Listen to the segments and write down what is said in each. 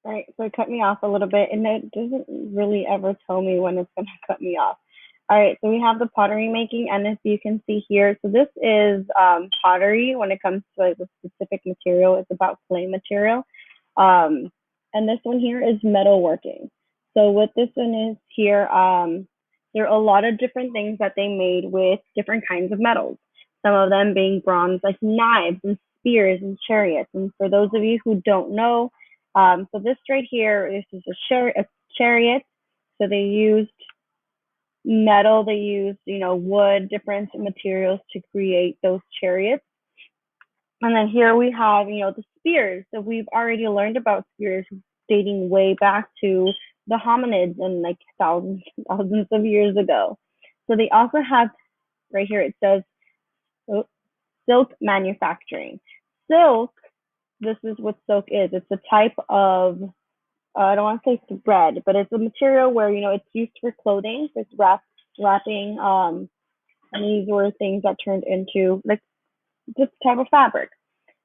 All right, so it cut me off a little bit, and it doesn't really ever tell me when it's gonna cut me off. All right, so we have the pottery making, and if you can see here, so this is pottery when it comes to like the specific material. It's about clay material, um, and this one here is metalworking. So what this one is here, there are a lot of different things that they made with different kinds of metals. Some of them being bronze, like knives and spears and chariots. And for those of you who don't know, so this right here, this is a chariot. So they used metal, they used, wood, different materials to create those chariots. And then here we have, the spears. So we've already learned about spears dating way back to the hominids and like thousands of years ago. So they also have right here, it says silk manufacturing. Silk, this is what silk is. It's a type of I don't want to say thread, but it's a material where it's used for clothing. It's wrapping, and these were things that turned into like this type of fabric,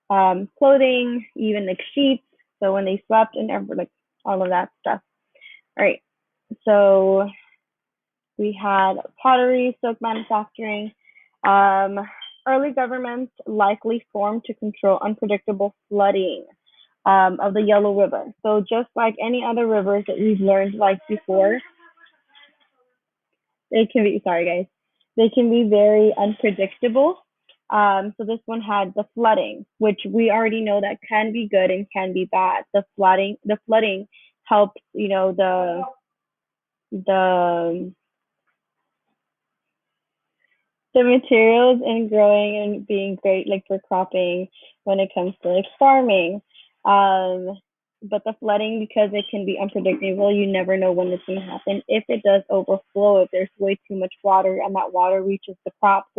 clothing, even like sheets. So when they slept and like all of that stuff. All right, so we had pottery, silk manufacturing. Early governments likely formed to control unpredictable flooding of the Yellow River. So just like any other rivers that we've learned like before, they can be, sorry guys, they can be very unpredictable. So this one had the flooding, which we already know that can be good and can be bad. The flooding helps, the the materials in growing and being great like for cropping when it comes to like farming. Um, but the flooding, because it can be unpredictable, you never know when it's going to happen. If it does overflow, if there's way too much water and that water reaches the crops,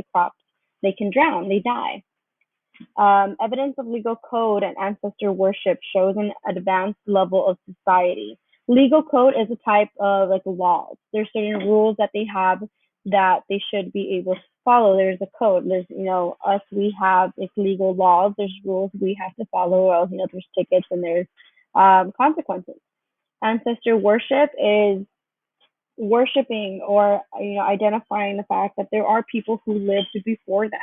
they can drown, they die. Evidence of legal code and ancestor worship shows an advanced level of society. Legal code is a type of like laws. There's certain rules that they have that they should be able to follow. There's a code. There's, us, we have like legal laws. There's rules we have to follow, or else, there's tickets and there's consequences. Ancestor worship is worshiping or identifying the fact that there are people who lived before them.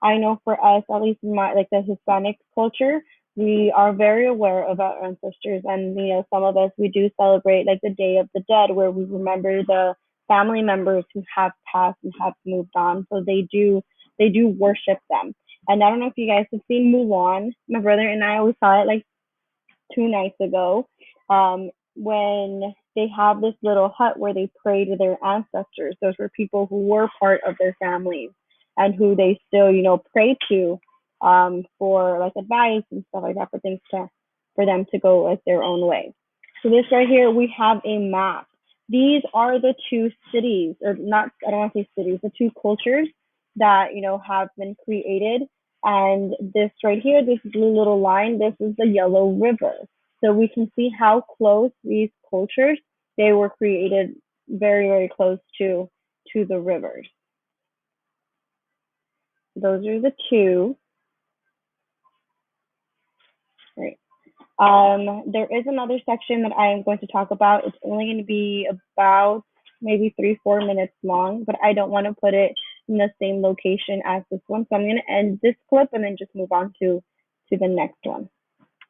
I know for us, at least in my like the Hispanic culture, we are very aware of our ancestors, and some of us we do celebrate like the Day of the Dead, where we remember the family members who have passed and have moved on. So they do worship them. And I don't know if you guys have seen Mulan. My brother and I always saw it like 2 nights ago, when they have this little hut where they pray to their ancestors. Those were people who were part of their families and who they still, pray to, for like advice and stuff like that, for them to go like their own way. So this right here, we have a map. These are the two cities, or not, I don't want to say cities, the two cultures that, have been created. And this right here, this blue little line, this is the Yellow River. So we can see how close these cultures, they were created very, very close to the rivers. Those are the two. Right. There is another section that I am going to talk about. It's only going to be about maybe 3-4 minutes long, but I don't want to put it in the same location as this one. So I'm going to end this clip and then just move on to the next one.